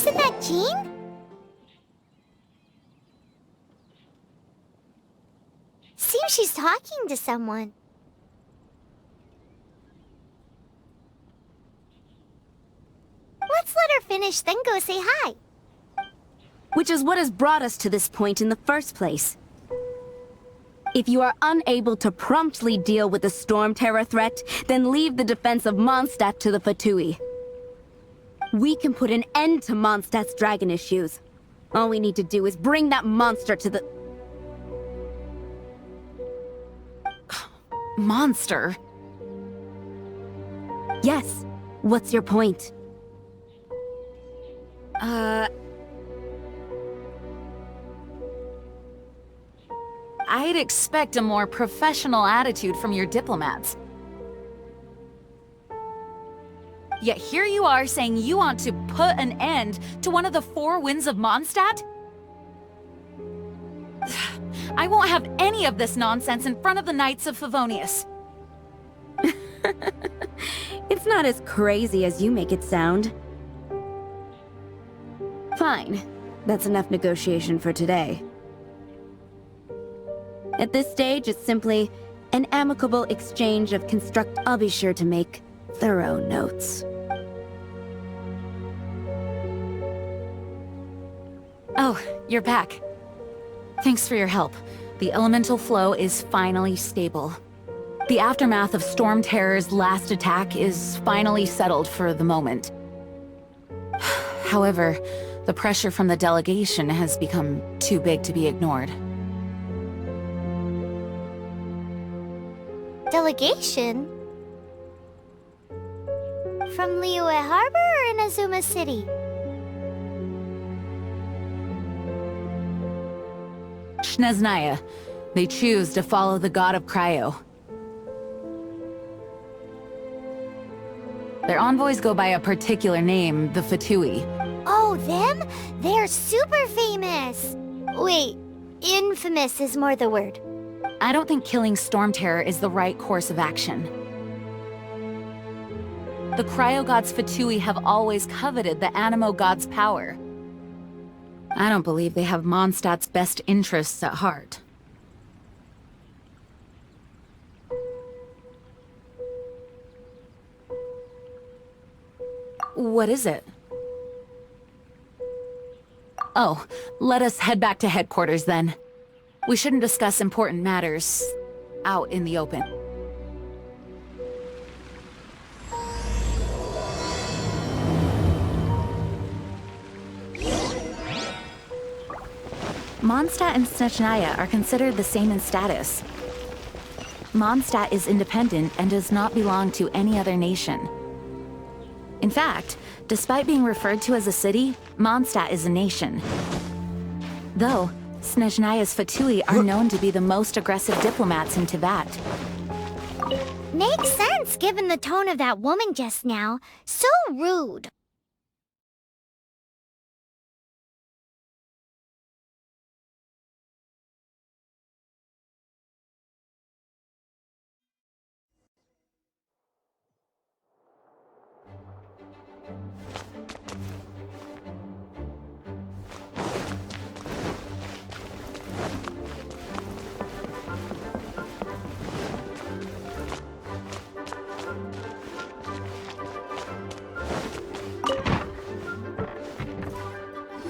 Isn't that Jean? Seems she's talking to someone. Let's let her finish, then go say hi. Which is what has brought us to this point in the first place. If you are unable to promptly deal with the Storm Terror threat, then leave the defense of Mondstadt to the Fatui. We can put an end to Mondstadt's dragon issues. All we need to do is bring that monster to the... Monster? Yes. What's your point? I'd expect a more professional attitude from your diplomats. Yet here you are saying you want to put an end to one of the four winds of Mondstadt? I won't have any of this nonsense in front of the Knights of Favonius. It's not as crazy as you make it sound. Fine. That's enough negotiation for today. At this stage, it's simply an amicable exchange of construct. I'll be sure to make thorough notes. Oh, you're back. Thanks for your help. The elemental flow is finally stable. The aftermath of Storm Terror's last attack is finally settled for the moment. However, the pressure from the delegation has become too big to be ignored. Delegation? From Liyue Harbor or Inazuma City? Snezhnaya. They choose to follow the god of Cryo. Their envoys go by a particular name, the Fatui. Oh, them? They're super famous! Wait, infamous is more the word. I don't think killing Storm Terror is the right course of action. The Cryo God's Fatui have always coveted the Animo God's power. I don't believe they have Mondstadt's best interests at heart. What is it? Oh, let us head back to headquarters then. We shouldn't discuss important matters out in the open. Mondstadt and Snezhnaya are considered the same in status. Mondstadt is independent and does not belong to any other nation. In fact, despite being referred to as a city, Mondstadt is a nation. Though, Snezhnaya's Fatui are known to be the most aggressive diplomats in Teyvat. Makes sense given the tone of that woman just now. So rude.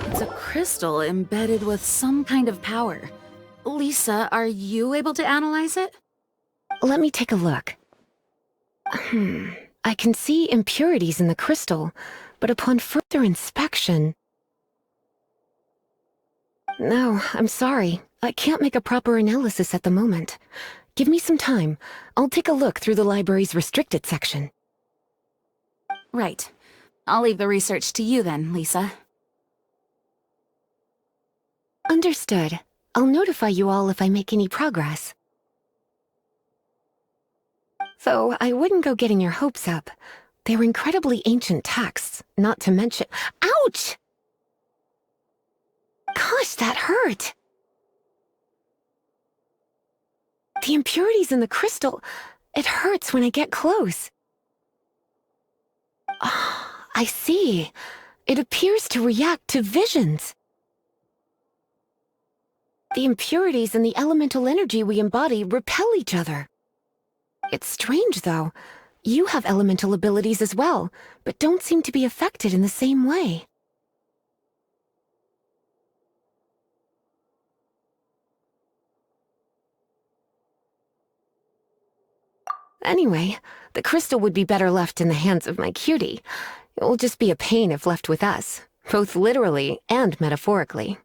It's a crystal embedded with some kind of power. Lisa, are you able to analyze it? Let me take a look. I can see impurities in the crystal, but upon further inspection... No, I'm sorry. I can't make a proper analysis at the moment. Give me some time. I'll take a look through the library's restricted section. Right. I'll leave the research to you then, Lisa. Understood. I'll notify you all if I make any progress. Though I wouldn't go getting your hopes up. They're incredibly ancient texts, not to mention— Ouch! Gosh, that hurt! The impurities in the crystal— it hurts when I get close. Ah, I see. It appears to react to visions. The impurities and the elemental energy we embody repel each other. It's strange, though. You have elemental abilities as well, but don't seem to be affected in the same way. Anyway, the crystal would be better left in the hands of my cutie. It will just be a pain if left with us, both literally and metaphorically.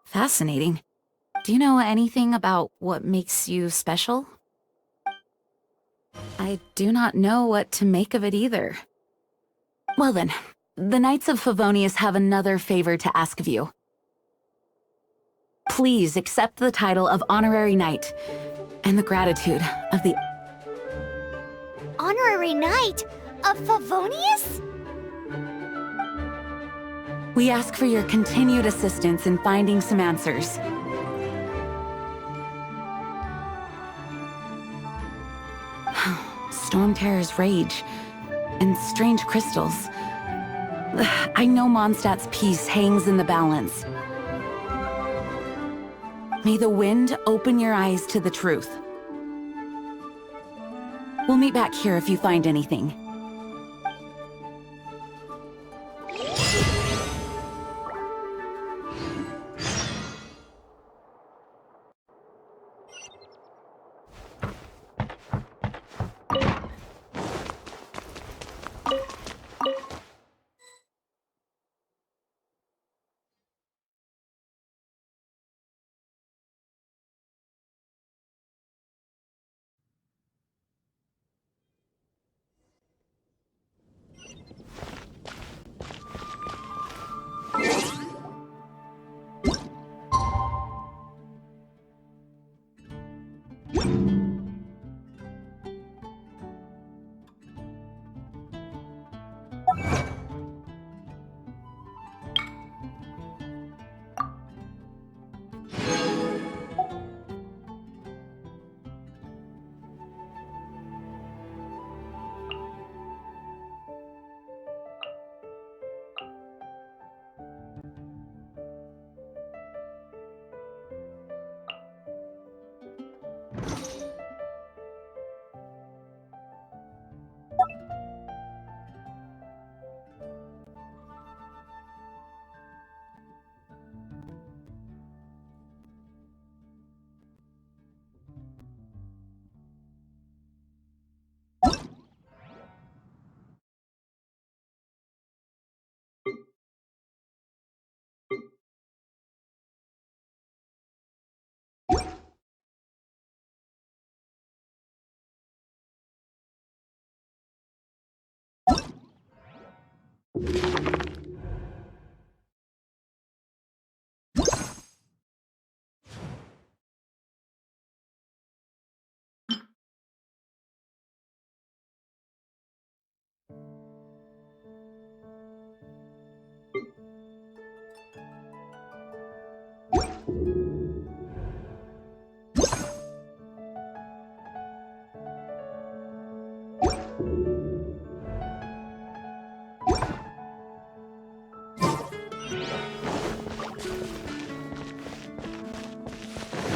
Fascinating. Do you know anything about what makes you special? I do not know what to make of it either. Well then, the Knights of Favonius have another favor to ask of you. Please accept the title of Honorary Knight, and the gratitude of the... Honorary Knight of Favonius? We ask for your continued assistance in finding some answers. Storm Terror's rage, and strange crystals. I know Mondstadt's peace hangs in the balance. May the wind open your eyes to the truth. We'll meet back here if you find anything.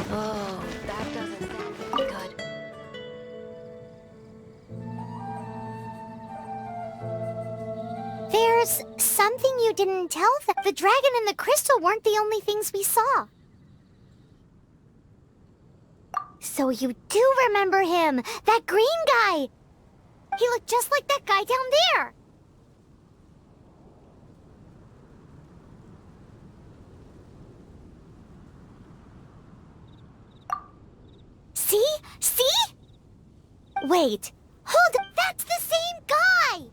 Oh, that doesn't sound very good. There's something you didn't tell them. The dragon and the crystal weren't the only things we saw. So you do remember him, that green guy. He looked just like that guy down there. See? See? Wait, hold on, that's the same guy!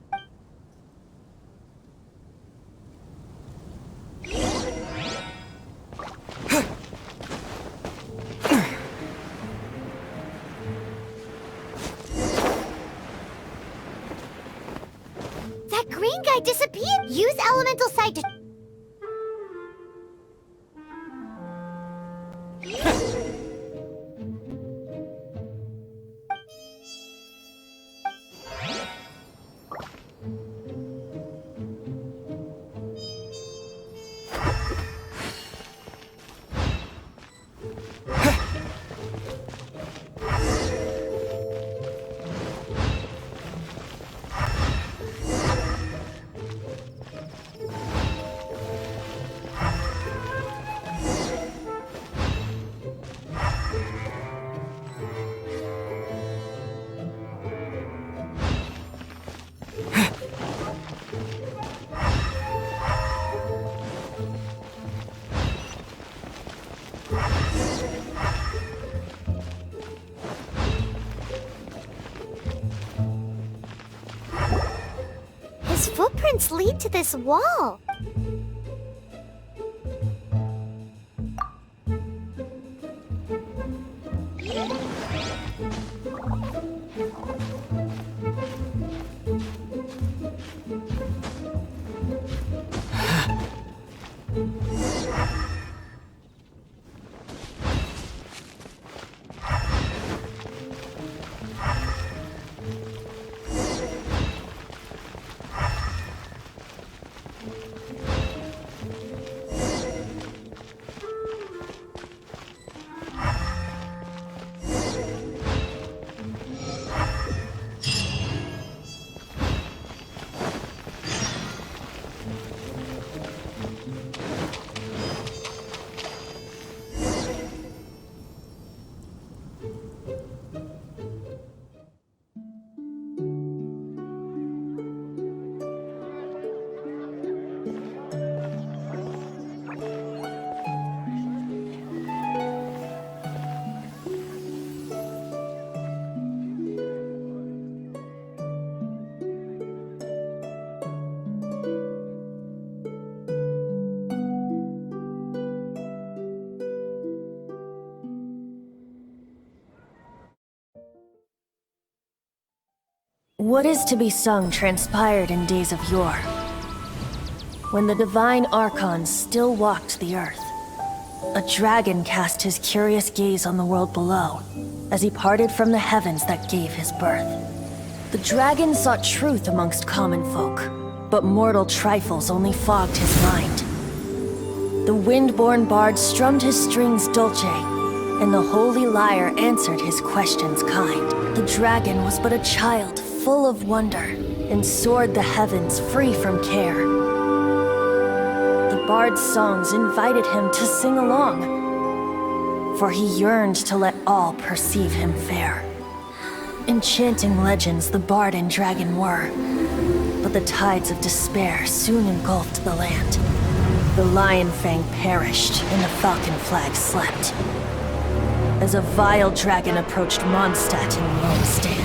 green guy disappeared. Use elemental sight to... His footprints lead to this wall. What is to be sung transpired in days of yore, when the divine archons still walked the earth. A dragon cast his curious gaze on the world below, as he parted from the heavens that gave his birth. The dragon sought truth amongst common folk, but mortal trifles only fogged his mind. The wind-born bard strummed his strings dulce, and the holy lyre answered his questions kind. The dragon was but a child, full of wonder, and soared the heavens free from care. The bard's songs invited him to sing along, for he yearned to let all perceive him fair. Enchanting legends the bard and dragon were, but the tides of despair soon engulfed the land. The lion fang perished, and the falcon flag slept, as a vile dragon approached Mondstadt in lone stand.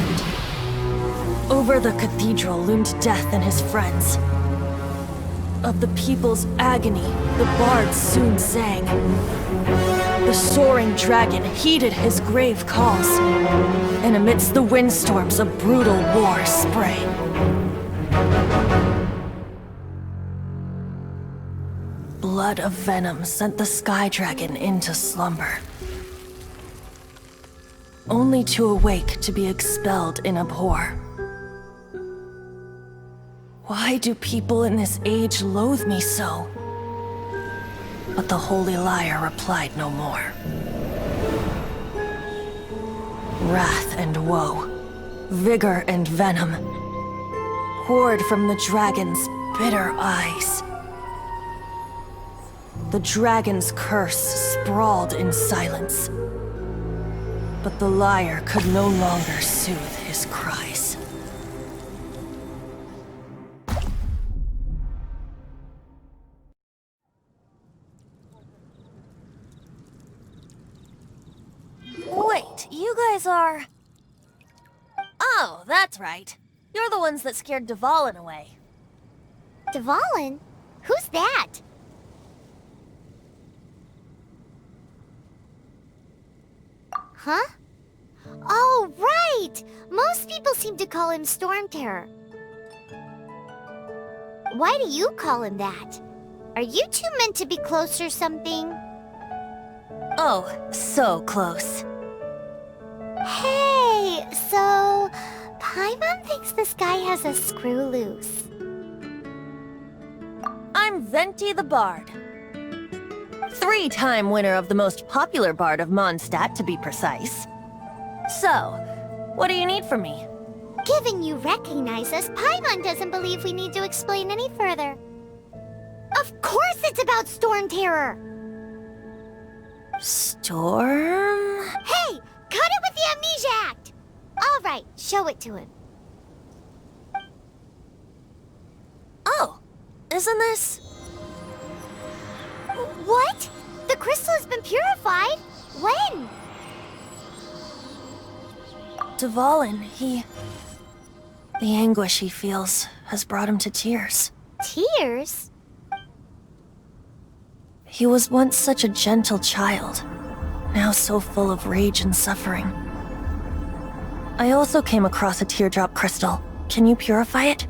Over the cathedral loomed death and his friends. Of the people's agony, the bard soon sang. The soaring dragon heeded his grave calls, and amidst the windstorms a brutal war sprang. Blood of venom sent the sky dragon into slumber, only to awake to be expelled in abhor. Why do people in this age loathe me so? But the holy lyre replied no more. Wrath and woe, vigor and venom, poured from the dragon's bitter eyes. The dragon's curse sprawled in silence, but the lyre could no longer soothe his cries. Wait, you guys are... Oh, that's right. You're the ones that scared Dvalin away. Dvalin? Who's that? Huh? Oh, right! Most people seem to call him Storm Terror. Why do you call him that? Are you two meant to be close or something? Oh, so close. Hey, so Paimon thinks this guy has a screw loose. I'm Venti the Bard. 3-time winner of the most popular bard of Mondstadt, to be precise. So, what do you need from me? Given you recognize us, Paimon doesn't believe we need to explain any further. Of course it's about Storm Terror! Storm? Hey! Cut it with the Amnesia Act! Alright, show it to him. Oh, isn't this... What? The crystal has been purified? When? Dvalin, the anguish he feels has brought him to tears. Tears? He was once such a gentle child, now so full of rage and suffering. I also came across a teardrop crystal. Can you purify it?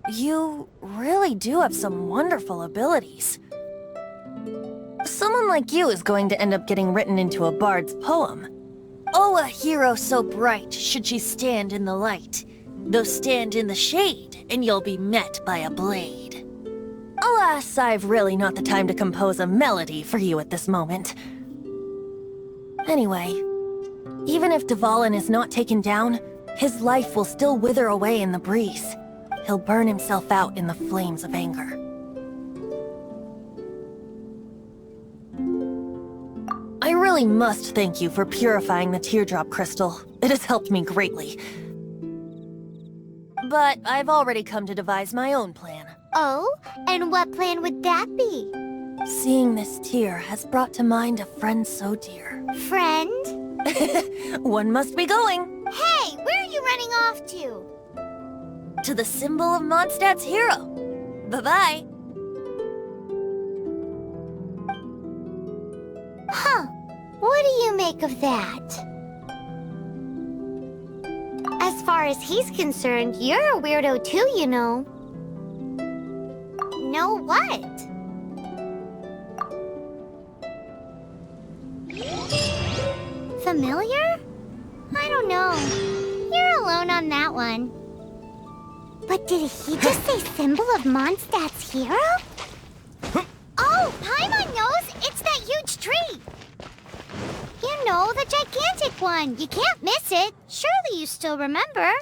You really do have some wonderful abilities. Someone like you is going to end up getting written into a bard's poem. Oh, a hero so bright should she stand in the light, though stand in the shade, and you'll be met by a blade. Alas, I've really not the time to compose a melody for you at this moment. Anyway, even if Dvalin is not taken down, his life will still wither away in the breeze. He'll burn himself out in the flames of anger. I really must thank you for purifying the teardrop crystal. It has helped me greatly. But I've already come to devise my own plan. Oh? And what plan would that be? Seeing this tear has brought to mind a friend so dear. Friend? One must be going. Hey, where are you running off to? To the symbol of Mondstadt's hero. Bye-bye. Huh. What do you make of that? As far as he's concerned, you're a weirdo too, you know. Know what? Familiar? I don't know. You're alone on that one. But did he just say symbol of Mondstadt's hero? Oh, Paimon knows! It's that huge tree! You know, the gigantic one. You can't miss it. Surely you still remember.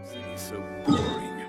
City's so boring.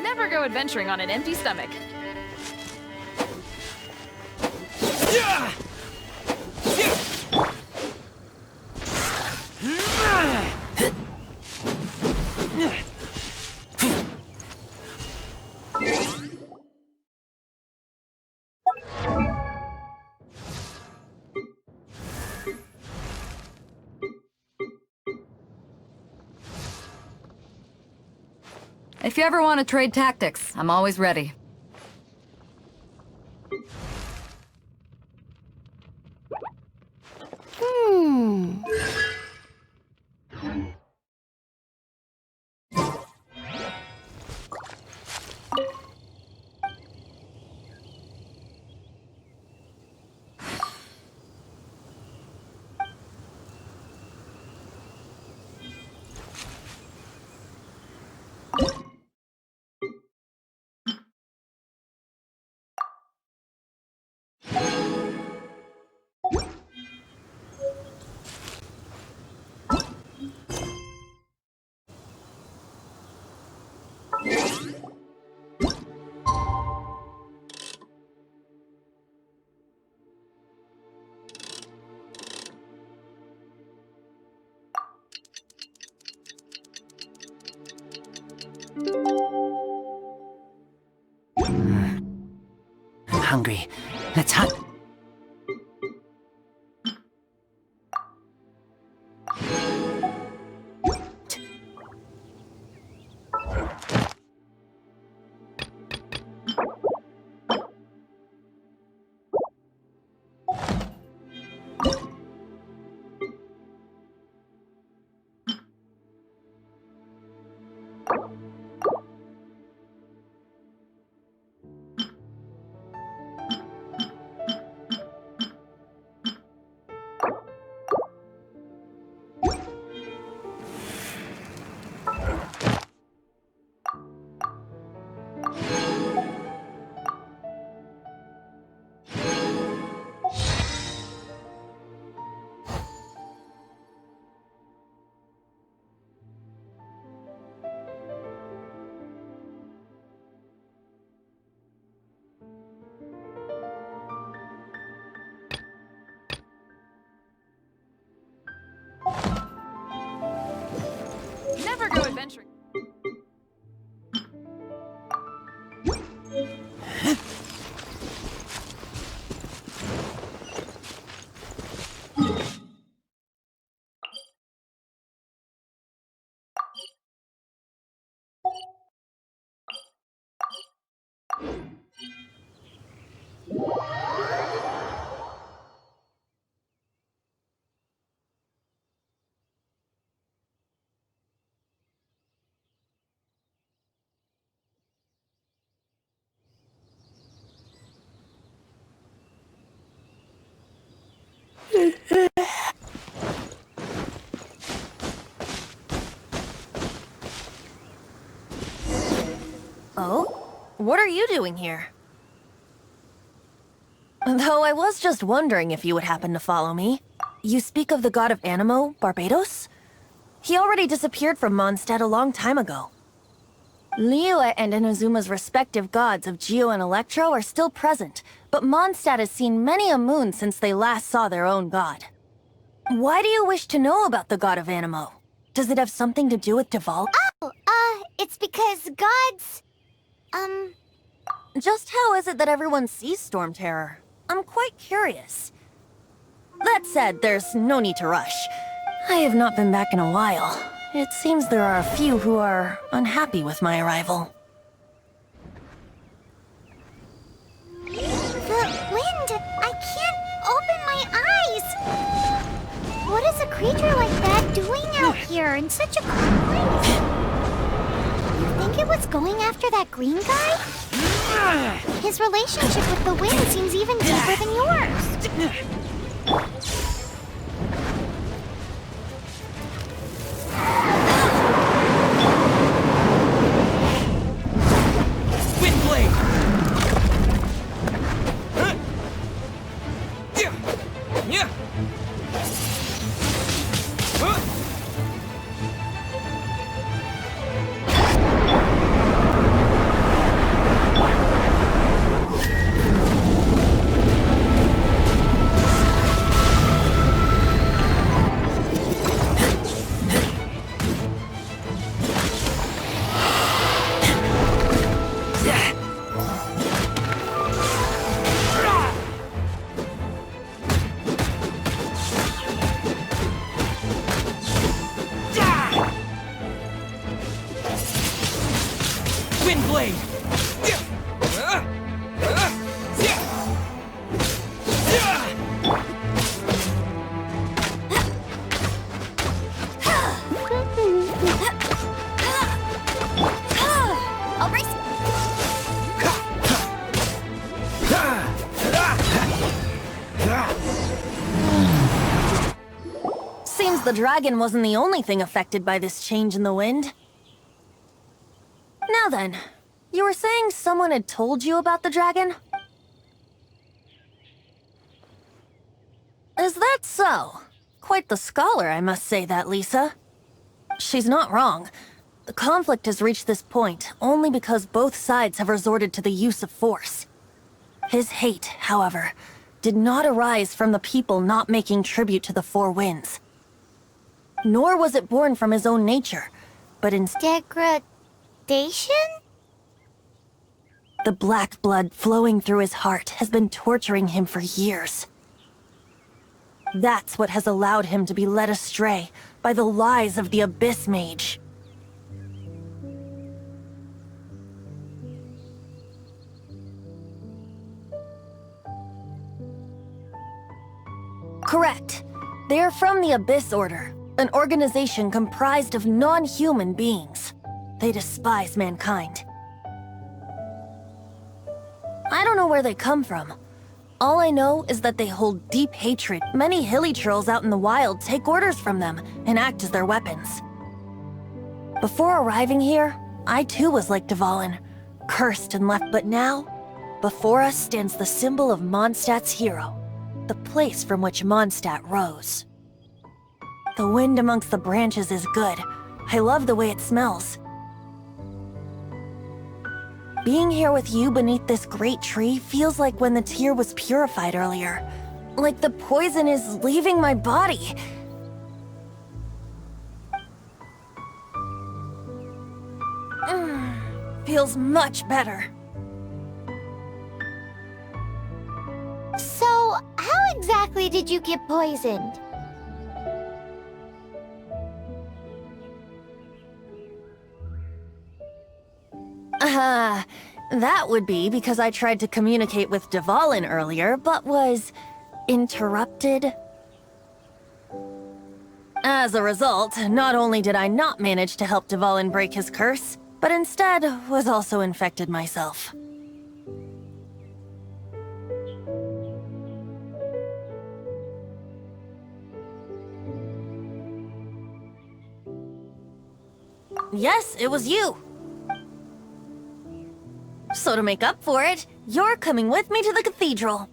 Never go adventuring on an empty stomach. If you ever want to trade tactics, I'm always ready. I'm hungry. Let's hunt. What are you doing here? Though I was just wondering if you would happen to follow me. You speak of the god of Animo, Barbados? He already disappeared from Mondstadt a long time ago. Liyue and Inazuma's respective gods of Geo and Electro are still present, but Mondstadt has seen many a moon since they last saw their own god. Why do you wish to know about the god of Animo? Does it have something to do with Duval? It's because gods... Just how is it that everyone sees Storm Terror? I'm quite curious. That said, there's no need to rush. I have not been back in a while. It seems there are a few who are unhappy with my arrival. The wind! I can't open my eyes! What is a creature like that doing out here in such a cold place? You think it was going after that green guy? His relationship with the wind seems even deeper than yours. The dragon wasn't the only thing affected by this change in the wind. Now then, you were saying someone had told you about the dragon? Is that so? Quite the scholar, I must say that, Lisa. She's not wrong. The conflict has reached this point only because both sides have resorted to the use of force. His hate, however, did not arise from the people not making tribute to the Four Winds. Nor was it born from his own nature, but instead... Degradation? The black blood flowing through his heart has been torturing him for years. That's what has allowed him to be led astray by the lies of the Abyss Mage. Correct. They are from the Abyss Order, an organization comprised of non-human beings. They despise mankind. I don't know where they come from. All I know is that they hold deep hatred. Many hilly trolls out in the wild take orders from them and act as their weapons. Before arriving here, I too was like Dvalin, cursed and left, but now, before us stands the symbol of Mondstadt's hero, the place from which Mondstadt rose. The wind amongst the branches is good. I love the way it smells. Being here with you beneath this great tree feels like when the tear was purified earlier. Like the poison is leaving my body. Feels much better. So, how exactly did you get poisoned? That would be because I tried to communicate with Dvalin earlier, but was interrupted. As a result, not only did I not manage to help Dvalin break his curse, but instead was also infected myself. Yes, it was you. So to make up for it, you're coming with me to the cathedral.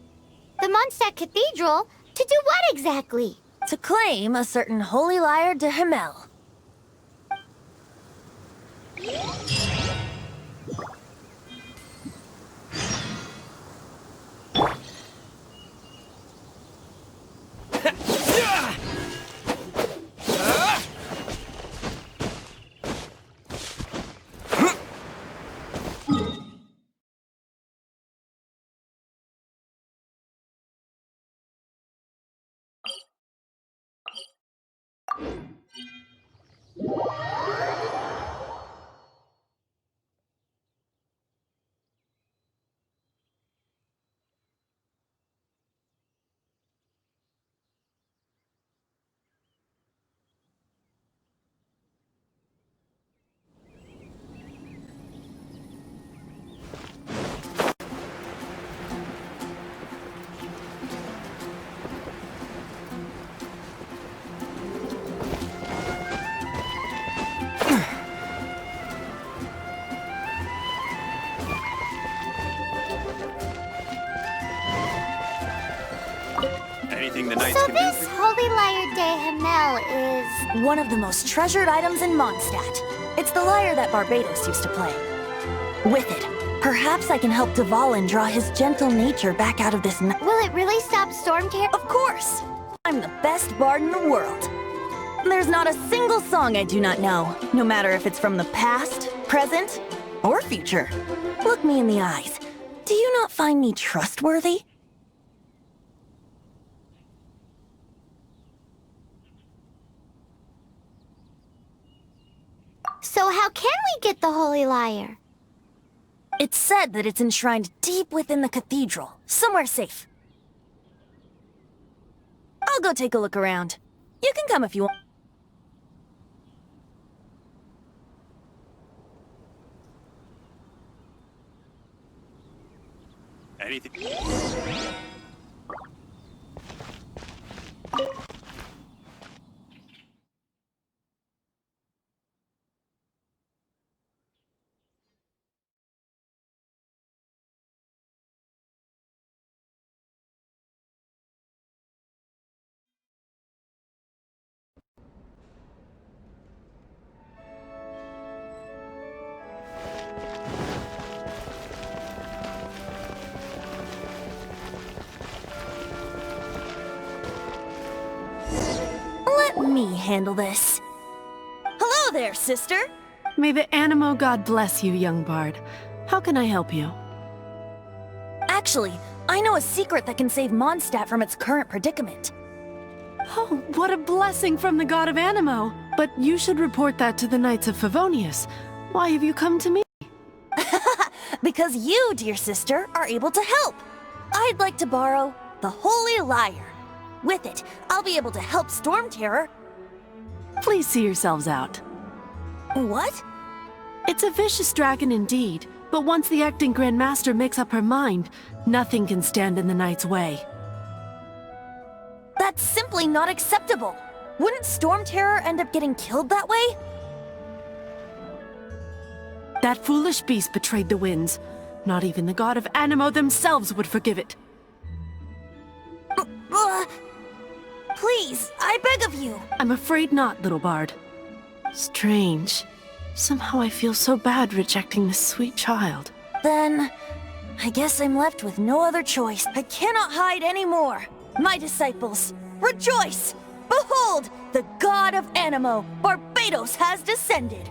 The Mondstadt Cathedral? To do what exactly? To claim a certain holy lyre de Himmel. Anything the knights So can this do for Holy Lyre de Himmel is... One of the most treasured items in Mondstadt. It's the lyre that Barbados used to play. With it, perhaps I can help Dvalin draw his gentle nature back out of this Will it really stop Storm Terror? Of course! I'm the best bard in the world. There's not a single song I do not know, no matter if it's from the past, present, or future. Look me in the eyes. Do you not find me trustworthy? So how can we get the Holy Lyre? It's said that it's enshrined deep within the cathedral, somewhere safe. I'll go take a look around. You can come if you want. anything? Let me handle this. Hello there, sister! May the Animo god bless you, young bard. How can I help you? Actually, I know a secret that can save Mondstadt from its current predicament. Oh, what a blessing from the god of Animo! But you should report that to the Knights of Favonius. Why have you come to me? Because you, dear sister, are able to help. I'd like to borrow the Holy Lyre. With it, I'll be able to help Storm Terror. Please see yourselves out. What? It's a vicious dragon indeed, but once the acting Grand Master makes up her mind, nothing can stand in the Knight's way. That's simply not acceptable. Wouldn't Storm Terror end up getting killed that way? That foolish beast betrayed the winds. Not even the god of Animo themselves would forgive it. Please, I beg of you. I'm afraid not, little bard. Strange. Somehow I feel so bad rejecting this sweet child. Then, I guess I'm left with no other choice. I cannot hide anymore. My disciples, rejoice! Behold, the god of Animo, Barbados, has descended.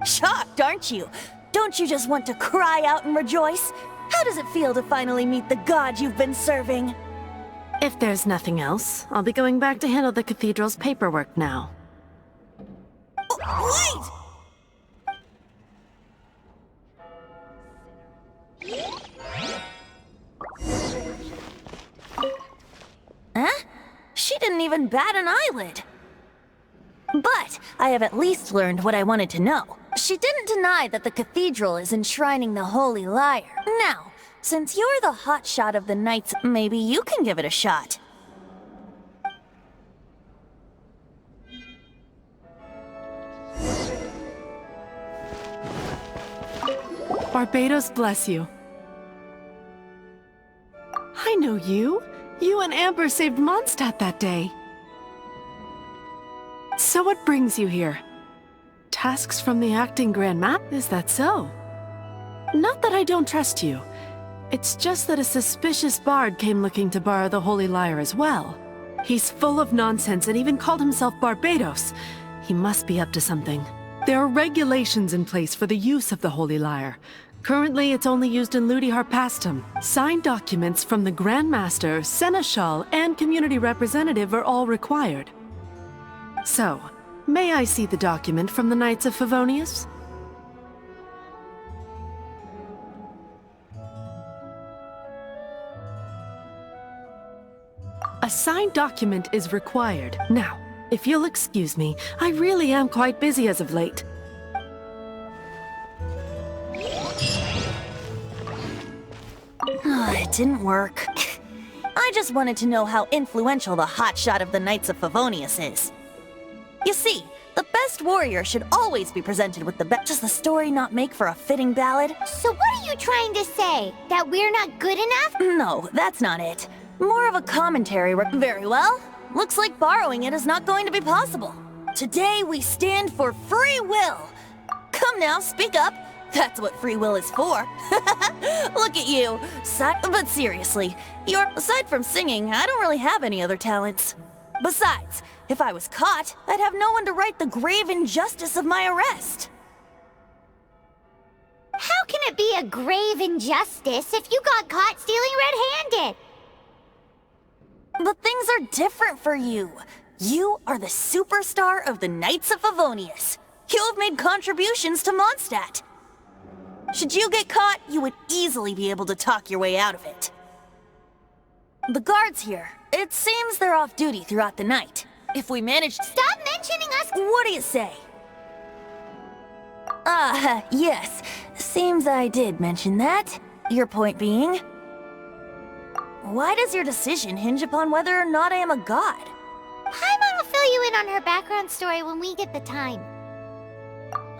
Shocked, aren't you? Don't you just want to cry out and rejoice? How does it feel to finally meet the god you've been serving? If there's nothing else, I'll be going back to handle the cathedral's paperwork now. Wait! Huh? She didn't even bat an eyelid. But I have at least learned what I wanted to know. She didn't deny that the cathedral is enshrining the Holy Lyre. Now, since you're the hotshot of the Knights, maybe you can give it a shot. Barbados bless you. know you. You and Amber saved Mondstadt that day. So what brings you here? Tasks from the acting Grand Map? Is that so? Not that I don't trust you. It's just that a suspicious bard came looking to borrow the Holy Lyre as well. He's full of nonsense and even called himself Barbados. He must be up to something. There are regulations in place for the use of the Holy Lyre. Currently, it's only used in Ludi Harpastum. Signed documents from the Grand Master, Seneschal, and Community Representative are all required. So, may I see the document from the Knights of Favonius? A signed document is required. Now, if you'll excuse me, I really am quite busy as of late. It didn't work. I just wanted to know how influential the hotshot of the Knights of Favonius is. You see, the best warrior should always be presented with the best. Does the story not make for a fitting ballad? So what are you trying to say? That we're not good enough? No, that's not it. More of a commentary. Very well. Looks like borrowing it is not going to be possible. Today we stand for free will. Come now, speak up. That's what free will is for. Look at you. But seriously, aside from singing, I don't really have any other talents. Besides, if I was caught, I'd have no one to right the grave injustice of my arrest. How can it be a grave injustice if you got caught stealing red-handed? But things are different for you. You are the superstar of the Knights of Favonius. You have made contributions to Mondstadt. Should you get caught, you would easily be able to talk your way out of it. The guards here, it seems they're off duty throughout the night. If we manage to— Stop mentioning us! What do you say? Yes. Seems I did mention that. Your point being? Why does your decision hinge upon whether or not I am a god? Paimon will fill you in on her background story when we get the time.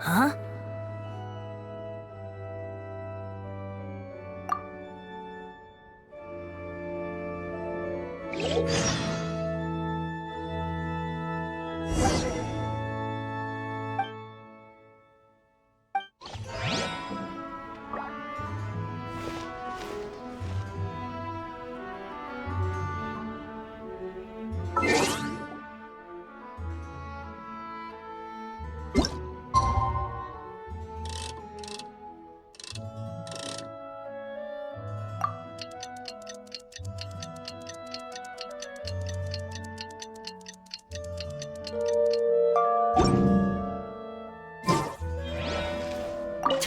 Huh?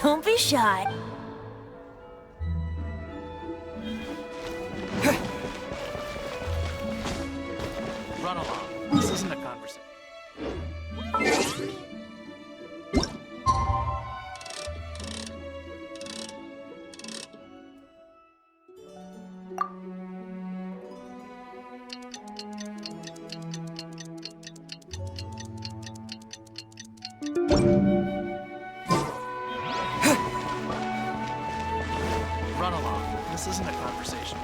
Don't be shy. Run along. This isn't a conversation. Run along. This isn't a conversation,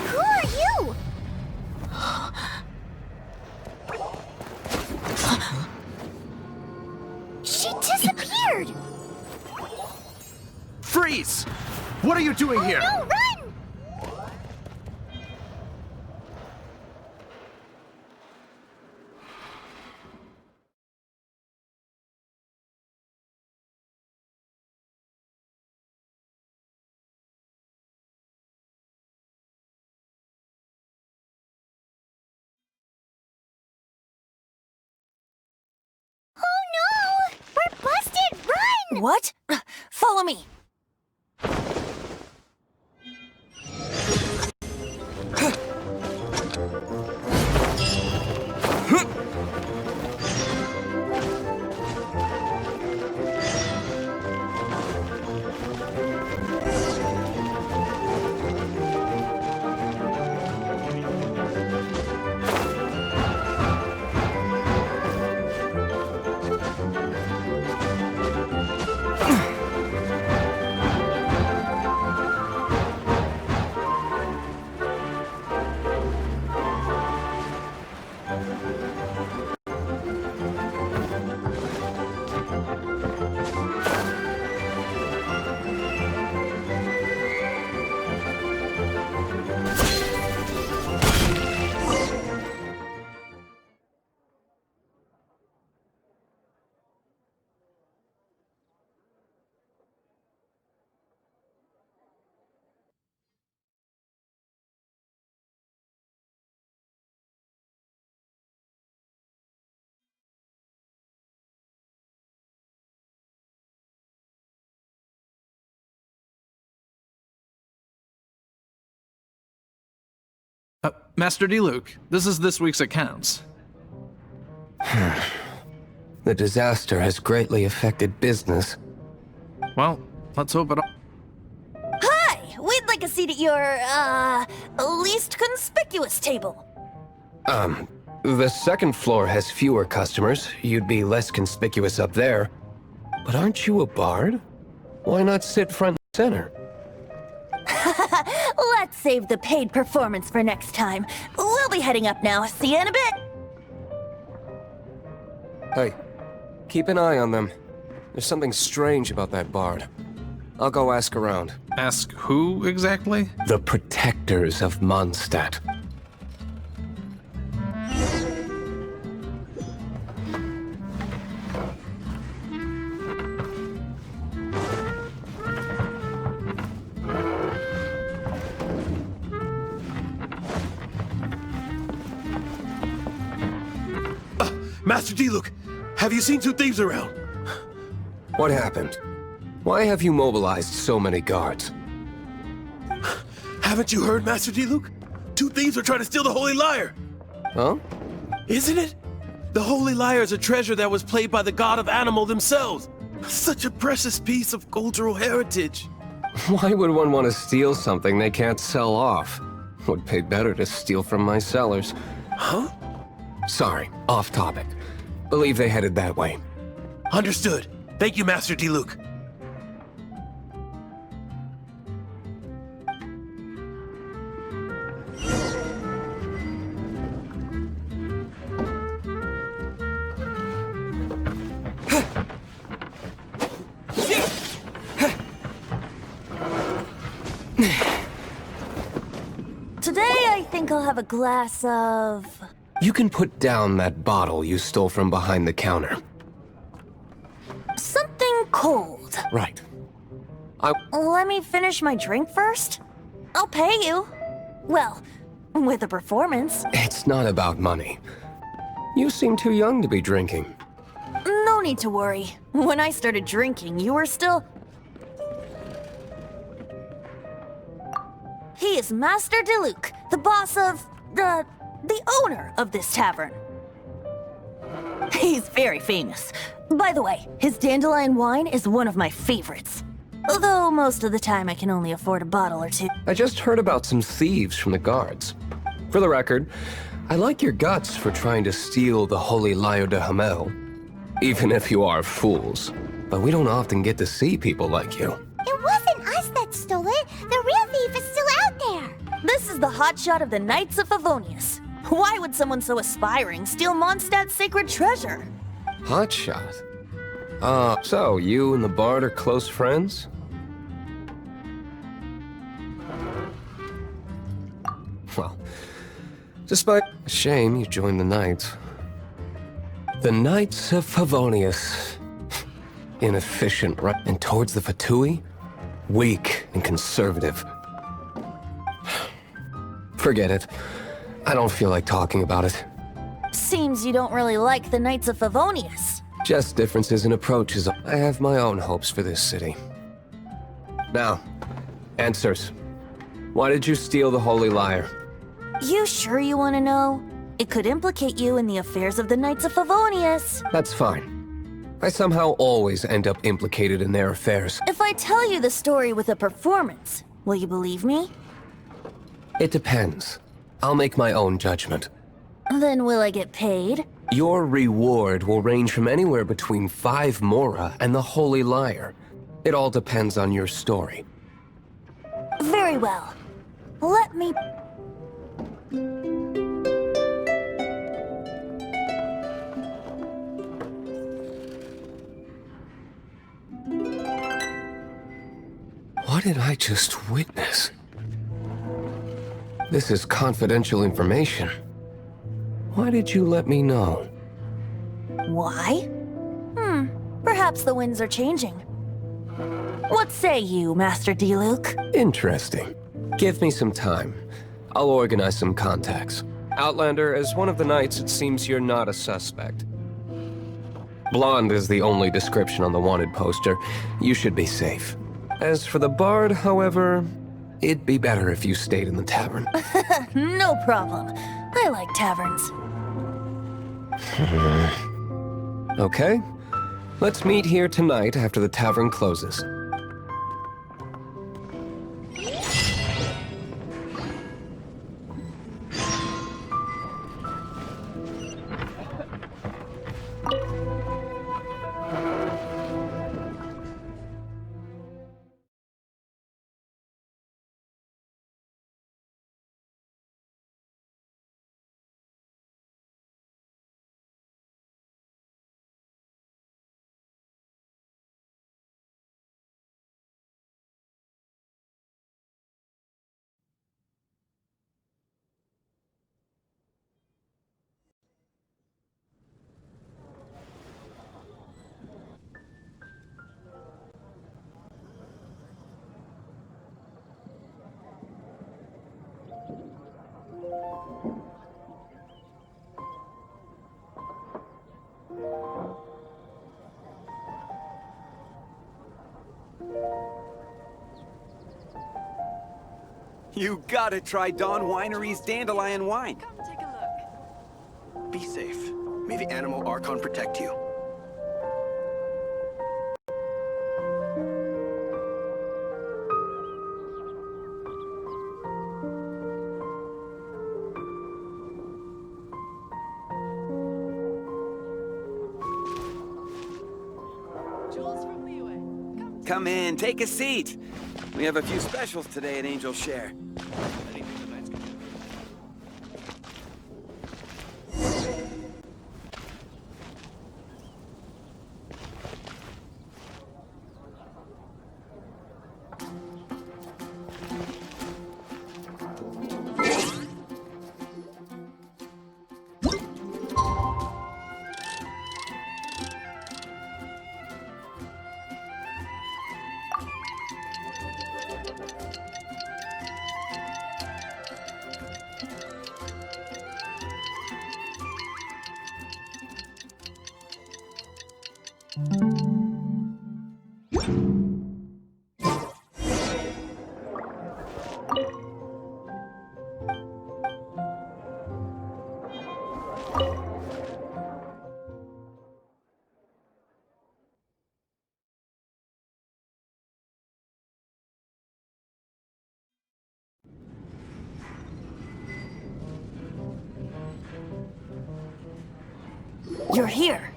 Who are you? She disappeared! Freeze! What are you doing here? No, run! Oh no! We're busted! Run! What? Follow me. Master D-Luke, this is this week's accounts. The disaster has greatly affected business. Well, let's hope it all... Hi! We'd like a seat at your, least conspicuous table. The second floor has fewer customers. You'd be less conspicuous up there. But aren't you a bard? Why not sit front and center? Let's save the paid performance for next time. We'll be heading up now. See you in a bit. Hey, keep an eye on them. There's something strange about that bard. I'll go ask around. Ask who exactly? The protectors of Mondstadt. Master Diluc, have you seen two thieves around? What happened? Why have you mobilized so many guards? Haven't you heard, Master Diluc? Two thieves are trying to steal the Holy Lyre! Huh? Isn't it? The Holy Lyre is a treasure that was played by the god of animal themselves. Such a precious piece of cultural heritage. Why would one want to steal something they can't sell off? Would pay better to steal from my sellers. Huh? Sorry, off topic. Believe they headed that way. Understood. Thank you, Master Diluc. Today, I think I'll have a glass of... You can put down that bottle you stole from behind the counter. something cold. Right. Let me finish my drink first? I'll pay you. Well, with a performance. It's not about money. You seem too young to be drinking. No need to worry. When I started drinking, you were still... He is Master Diluc, the boss of... the owner of this tavern. He's very famous. By the way, his dandelion wine is one of my favorites. Although most of the time I can only afford a bottle or two. I just heard about some thieves from the guards. For the record, I like your guts for trying to steal the Holy Lyre de Hamel. Even if you are fools. But we don't often get to see people like you. It wasn't us that stole it. The real thief is still out there. This is the hotshot of the Knights of Favonius. Why would someone so aspiring steal Mondstadt's sacred treasure? Hotshot? So you and the bard are close friends? Well, despite a shame you joined the Knights. The Knights of Favonius. Inefficient, right? And towards the Fatui? Weak and conservative. Forget it. I don't feel like talking about it. Seems you don't really like the Knights of Favonius. Just differences in approaches. I have my own hopes for this city. Now, answers. Why did you steal the Holy Lyre? You sure you want to know? It could implicate you in the affairs of the Knights of Favonius. That's fine. I somehow always end up implicated in their affairs. If I tell you the story with a performance, will you believe me? It depends. I'll make my own judgment. Then will I get paid? Your reward will range from anywhere between 5 Mora and the Holy Lyre. It all depends on your story. Very well. Let me... What did I just witness? This is confidential information. Why did you let me know? Why? Perhaps the winds are changing. What say you, Master Diluc? Interesting. Give me some time. I'll organize some contacts. Outlander, as one of the knights, it seems you're not a suspect. Blonde is the only description on the wanted poster. You should be safe. As for the bard, however, it'd be better if you stayed in the tavern. No problem. I like taverns. Okay. Let's meet here tonight after the tavern closes. You gotta try Dawn Winery's dandelion wine. Come take a look. Be safe. May the animal Archon protect you. Come in, take a seat. We have a few specials today at Angel Share. You're here.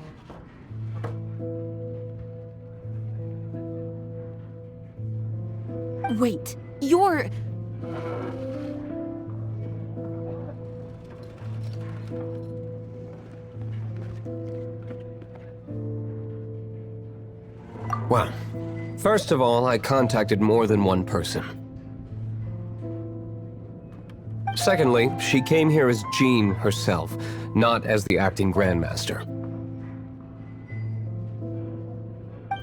Wait, you're... Well, first of all, I contacted more than one person. Secondly, she came here as Jean herself, not as the acting Grandmaster.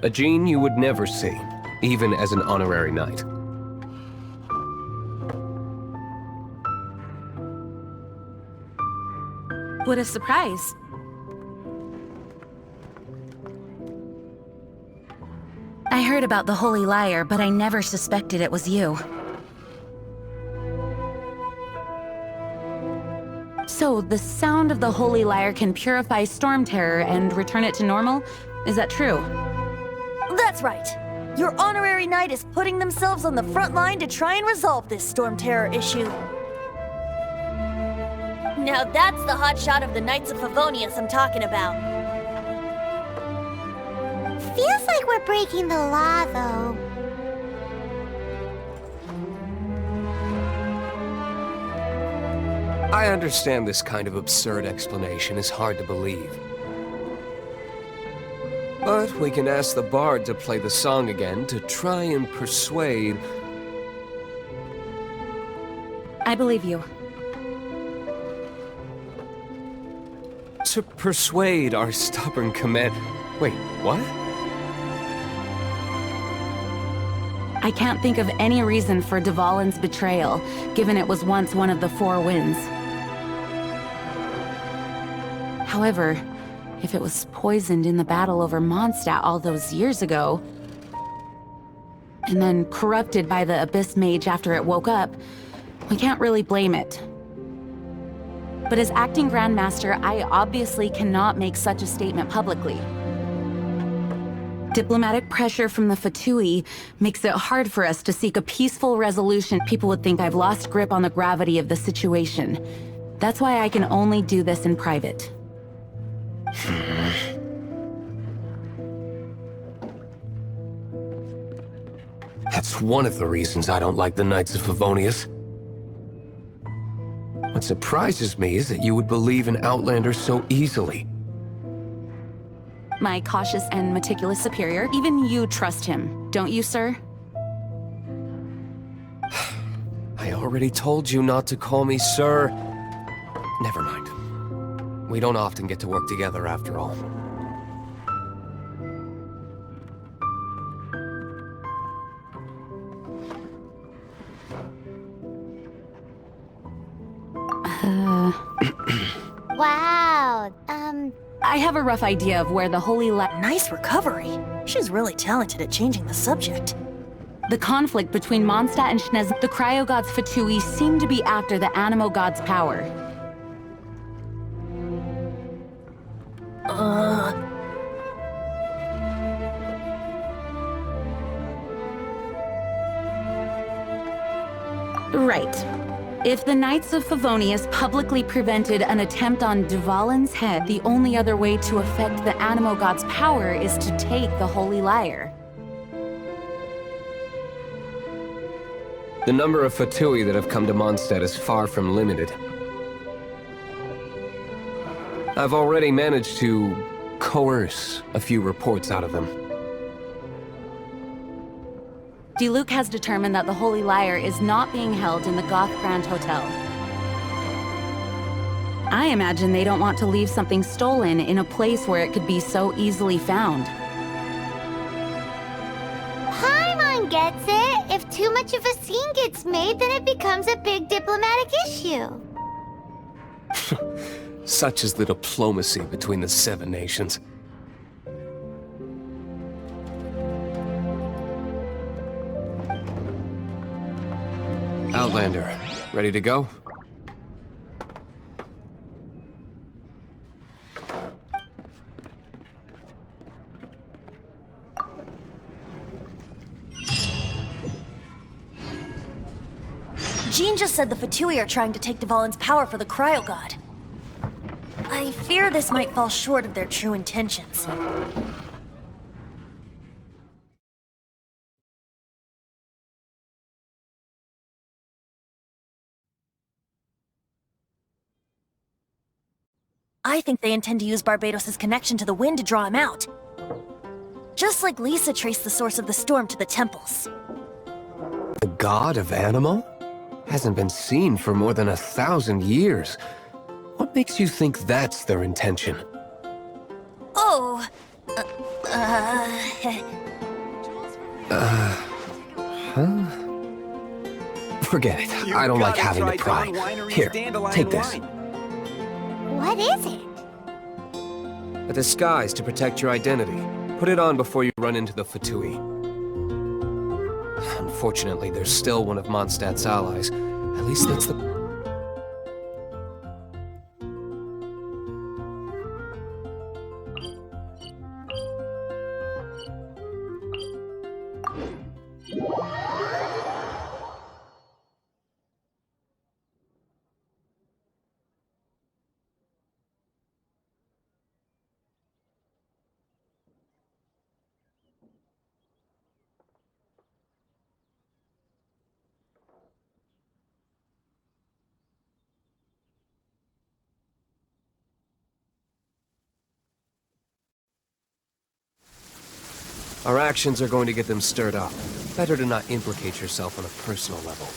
A Jean you would never see, even as an honorary knight. What a surprise. I heard about the Holy Liar, but I never suspected it was you. So, the sound of the Holy Liar can purify Storm Terror and return it to normal? Is that true? That's right. Your honorary knight is putting themselves on the front line to try and resolve this Storm Terror issue. Now that's the hotshot of the Knights of Favonius I'm talking about. Feels like we're breaking the law, though. I understand this kind of absurd explanation is hard to believe. But we can ask the bard to play the song again to try and persuade... I believe you. To persuade our stubborn command... Wait, what? I can't think of any reason for Dvalin's betrayal, given it was once one of the Four Winds. However, if it was poisoned in the battle over Mondstadt all those years ago, and then corrupted by the Abyss Mage after it woke up, we can't really blame it. But as acting Grandmaster, I obviously cannot make such a statement publicly. Diplomatic pressure from the Fatui makes it hard for us to seek a peaceful resolution. People would think I've lost grip on the gravity of the situation. That's why I can only do this in private. That's one of the reasons I don't like the Knights of Favonius. What surprises me is that you would believe an Outlander so easily. My cautious and meticulous superior, even you trust him, don't you, sir? I already told you not to call me sir. Never mind. We don't often get to work together after all. Wow, I have a rough idea of where the Holy Nice recovery. She's really talented at changing the subject. The conflict between Mondstadt and Schnez, the cryo-god's Fatui seem to be after the Animo god's power. Right. If the Knights of Favonius publicly prevented an attempt on Dvalin's head, the only other way to affect the Animo god's power is to take the Holy Lyre. The number of Fatui that have come to Mondstadt is far from limited. I've already managed to coerce a few reports out of them. Diluc has determined that the Holy Lyre is not being held in the Goth Grand Hotel. I imagine they don't want to leave something stolen in a place where it could be so easily found. Paimon gets it. If too much of a scene gets made, then it becomes a big diplomatic issue. Such is the diplomacy between the Seven Nations. Outlander, ready to go? Jean just said the Fatui are trying to take Dvalin's power for the Cryo God. I fear this might fall short of their true intentions. I think they intend to use Barbados' connection to the wind to draw him out. Just like Lisa traced the source of the storm to the temples. The god of Animo? Hasn't been seen for more than 1,000 years. What makes you think that's their intention? Oh... Huh? Forget it. I don't like having to pry. Here, take this. What is it? A disguise to protect your identity. Put it on before you run into the Fatui. Unfortunately, there's still one of Mondstadt's allies. At least that's the... Our actions are going to get them stirred up. Better to not implicate yourself on a personal level.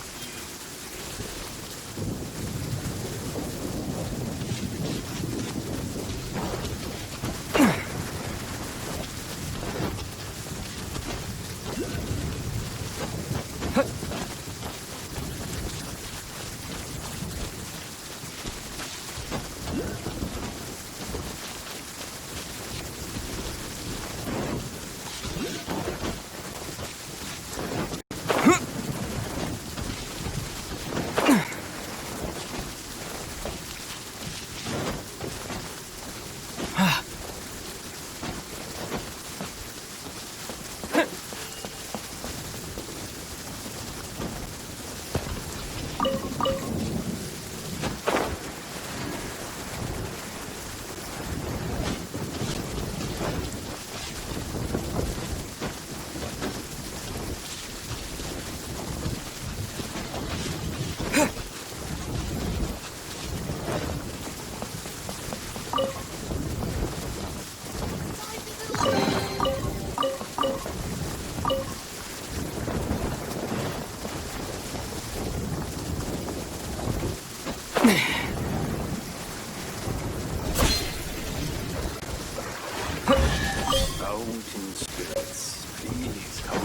Mountain spirits, please come.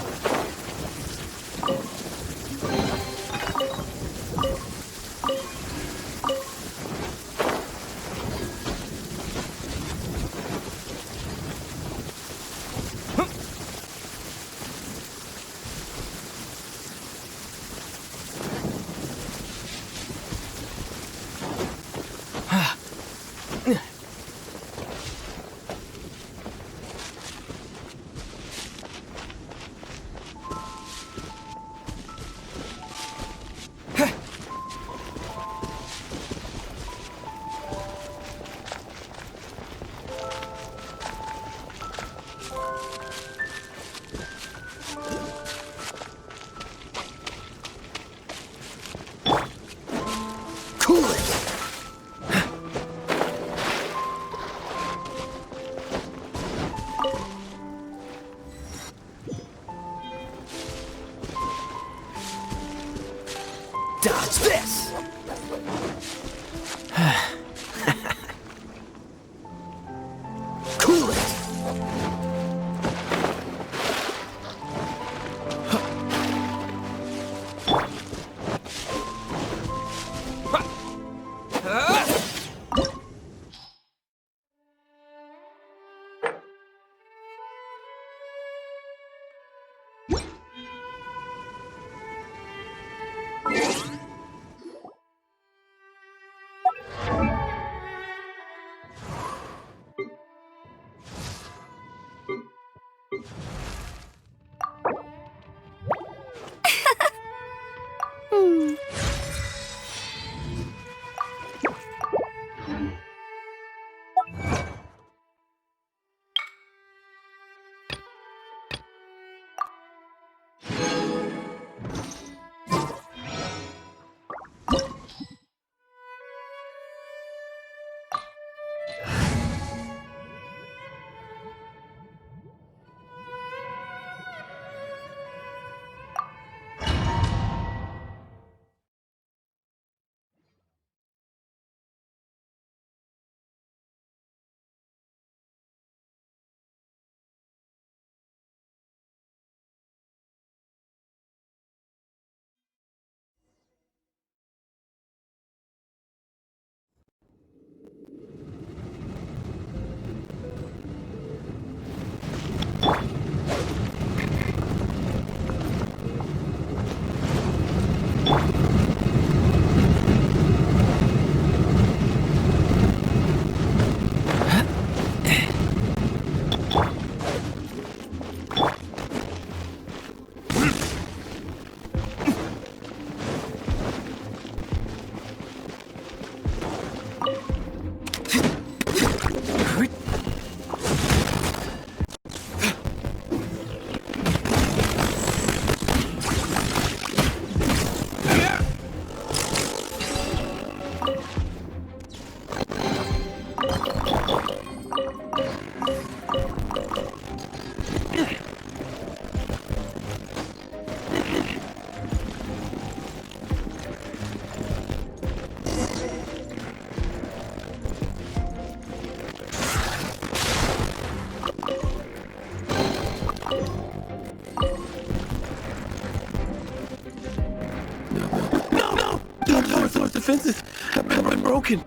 defenses have been broken.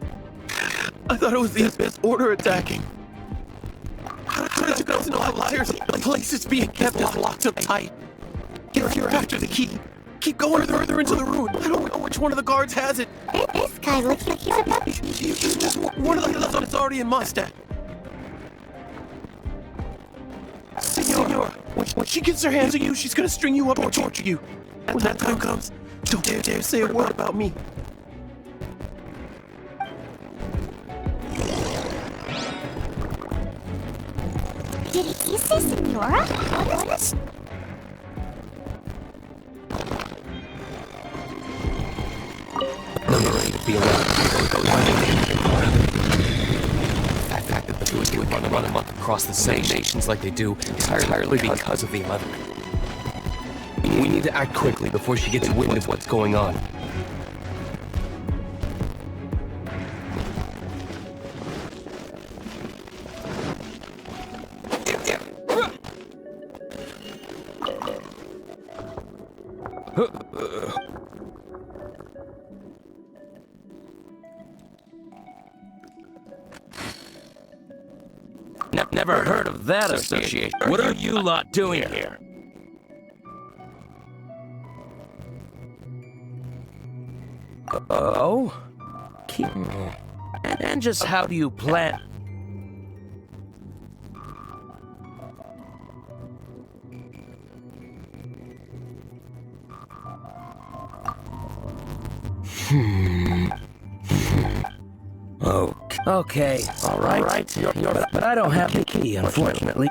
I thought it was the best order attacking. How did you guys know how liars? The place is being kept is locked up tight. You're after the key. Keep going further into the room. I don't know which one of the guards has it. This guy looks like he's about to... One of the others that's already in Mondstadt. Senora, when she gets her hands on you, she's gonna string you up and torture you. When that time comes, don't dare say a word about me. Did he say Senora? What is... I'm ready to be around. The fact that the two would run amok across the same nations like they do is entirely because of the 11th. We need to act quickly before she gets wind of what's going on. Never heard of that association. What are you lot doing here? Oh? And just how do you plan? Okay, all right. But I don't have the key, unfortunately.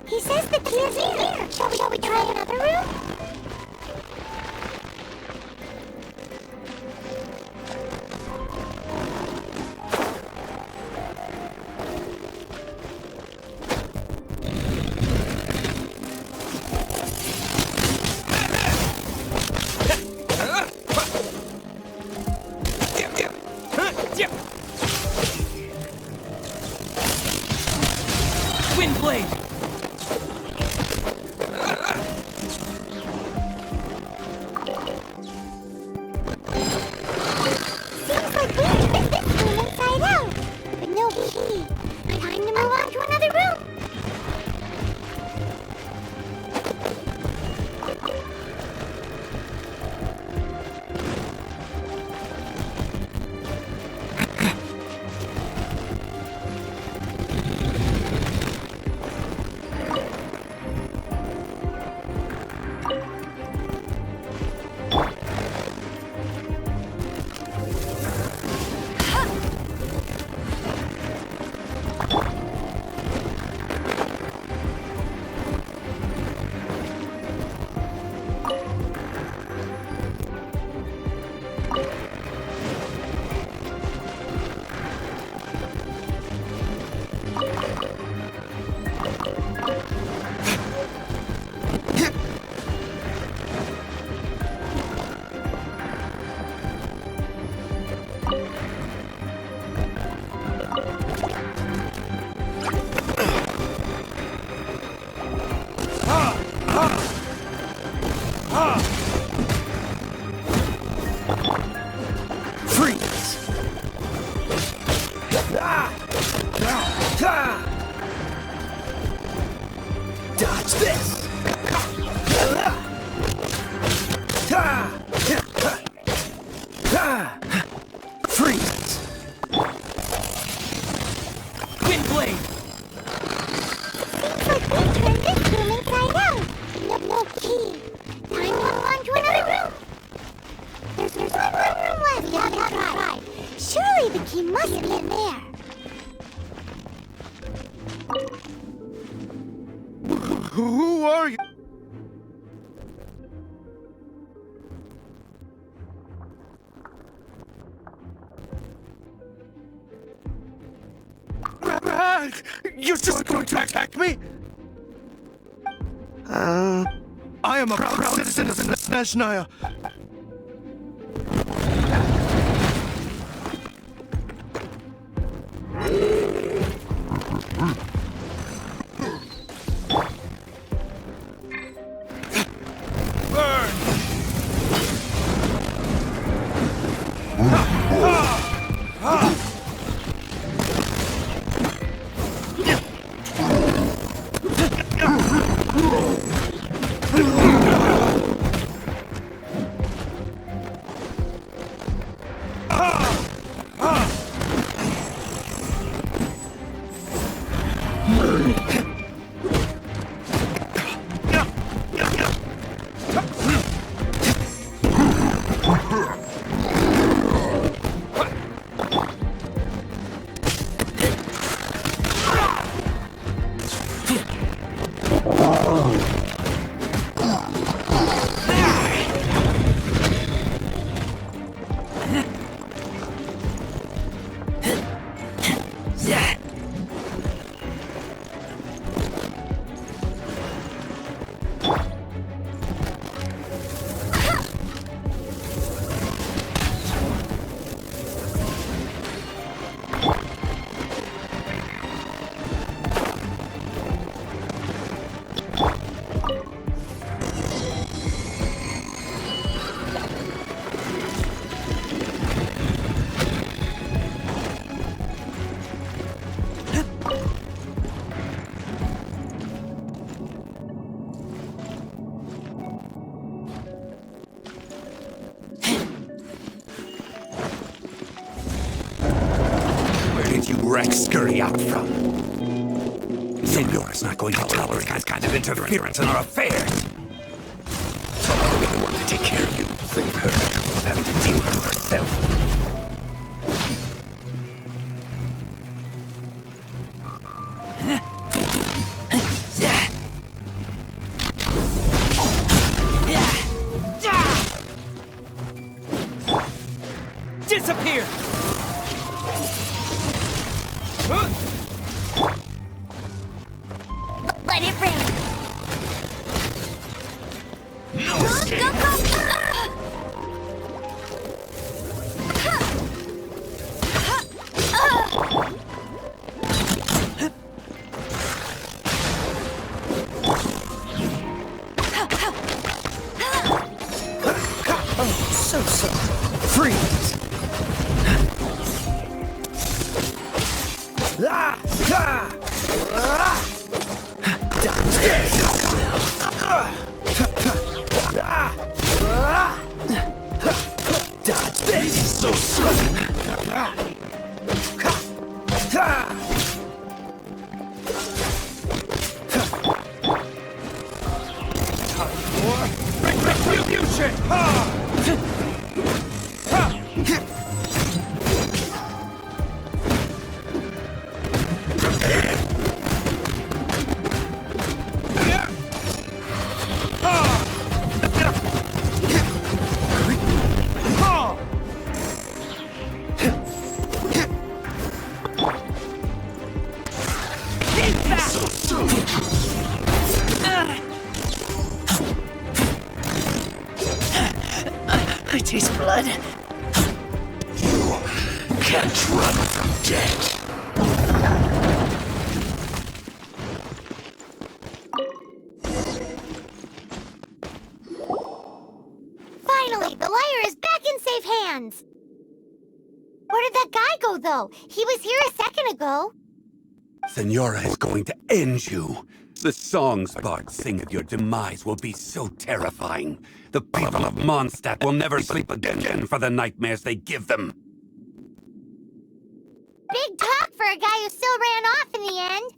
He says the key is here. Shall we try another room? Freeze! Wind blade! Seems like we turned this room inside out. No key. Time to move on to another room. There's one room left. That's right. Surely the key must be in there. Who are you? You're just going to attack me? I am a proud citizen of Snezhnaya. Rex scurry out from. Senor's not going to tolerate that kind of interference in our affairs. So I really want to take care of you. Save her from having to deal with herself. Disappear! Let it rip! No escape! So. Freeze! Dodge this! So sudden! Time for retribution! I taste blood. You can't run from death. Finally, the liar is back in safe hands! Where did that guy go, though? He was here a second ago. Senora is going to end you. The songs bards sing of your demise will be so terrifying. The people of Mondstadt will never sleep again for the nightmares they give them. Big talk for a guy who still ran off in the end.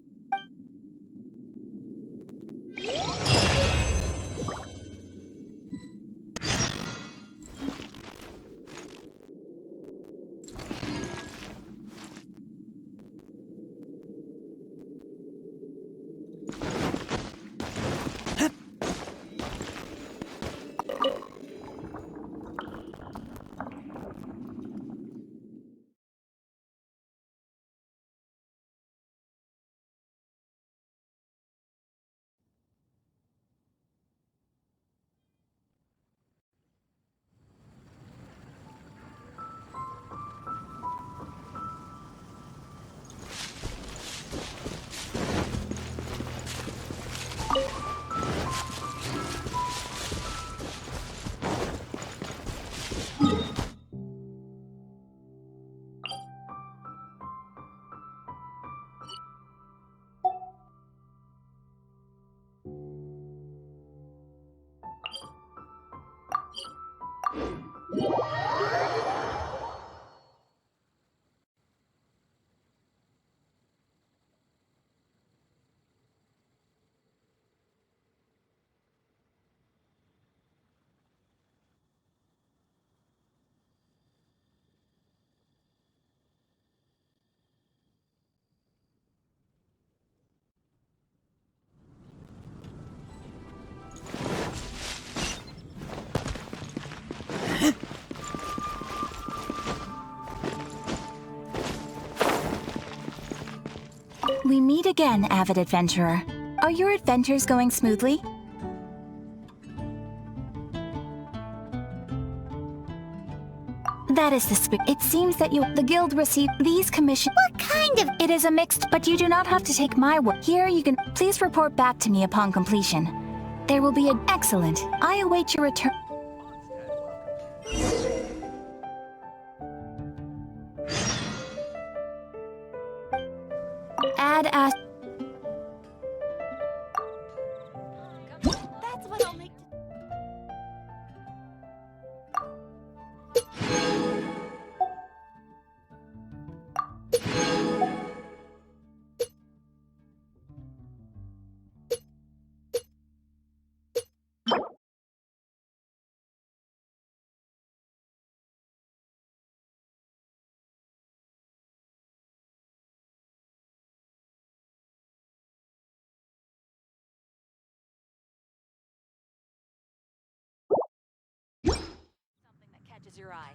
We meet again, avid adventurer. Are your adventures going smoothly? That is the spirit. It seems that the guild received these commissions. What kind of... It is a mixed, but you do not have to take my word. Here you can... Please report back to me upon completion. There will be an... Excellent. I await your return. Add as... That's what I'll make... Catches your eye.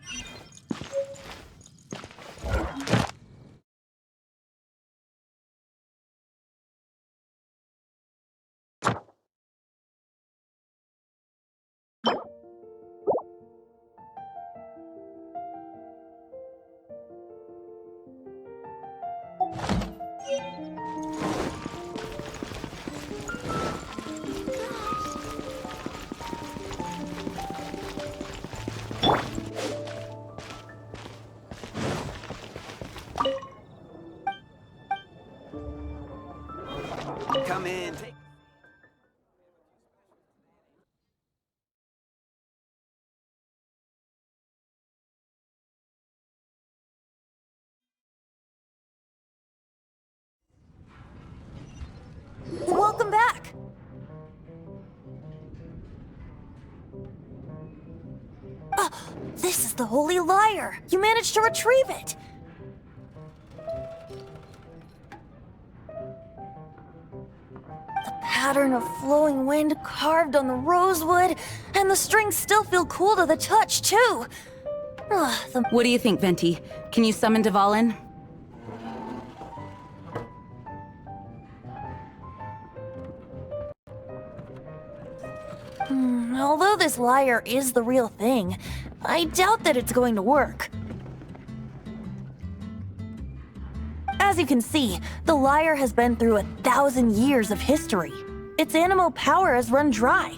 Come in, take... Welcome back! This is the Holy Lyre! You managed to retrieve it! The pattern of flowing wind carved on the rosewood, and the strings still feel cool to the touch, too! What do you think, Venti? Can you summon Dvalin? Although this lyre is the real thing, I doubt that it's going to work. As you can see, the lyre has been through 1,000 years of history. Its animal power has run dry.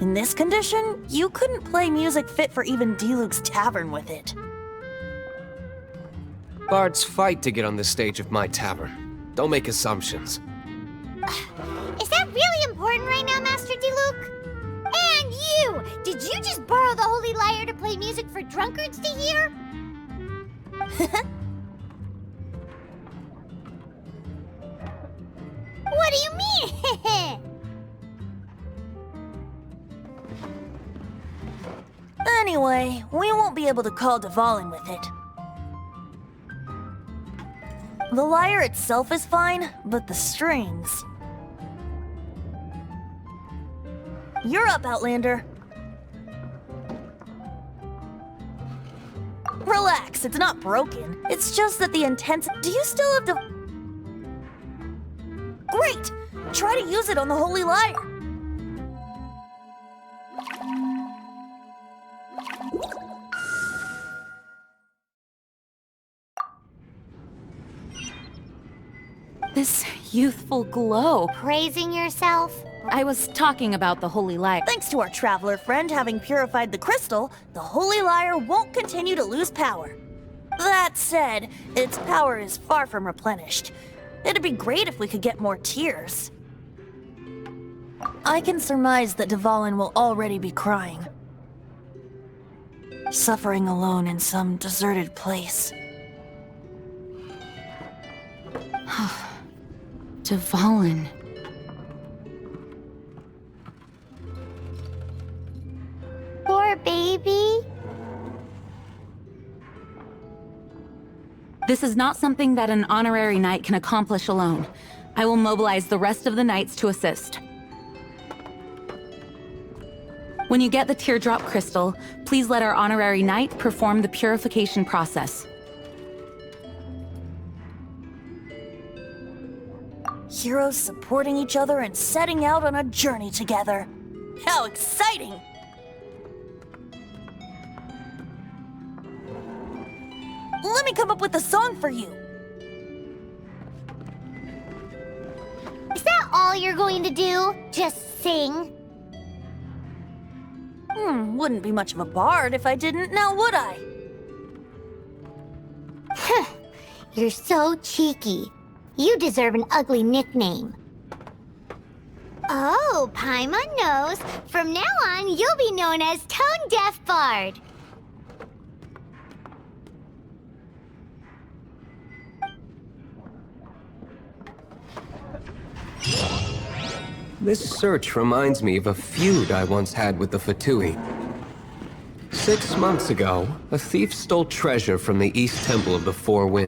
In this condition, you couldn't play music fit for even Diluc's tavern with it. Bards fight to get on the stage of my tavern. Don't make assumptions. Is that really important right now, Master Diluc? And you! Did you just borrow the Holy Lyre to play music for drunkards to hear? What do you mean? Anyway, we won't be able to call Dvalin with it. The lyre itself is fine, but the strings... You're up, Outlander. Relax, it's not broken. It's just that the intense... Do you still have the... Great! Try to use it on the Holy Lyre. This youthful glow. Praising yourself? I was talking about the Holy Lyre. Thanks to our traveler friend having purified the crystal, the Holy Lyre won't continue to lose power. That said, its power is far from replenished. It'd be great if we could get more tears. I can surmise that Dvalin will already be crying. Suffering alone in some deserted place. Dvalin. Poor baby. This is not something that an honorary knight can accomplish alone. I will mobilize the rest of the knights to assist. When you get the teardrop crystal, please let our honorary knight perform the purification process. Heroes supporting each other and setting out on a journey together. How exciting! Let me come up with a song for you. Is that all you're going to do? Just sing? Wouldn't be much of a bard if I didn't, now would I? You're so cheeky. You deserve an ugly nickname. Oh, Paimon knows. From now on, you'll be known as Tone Deaf Bard. This search reminds me of a feud I once had with the Fatui. 6 months ago, a thief stole treasure from the East Temple of the Four Winds.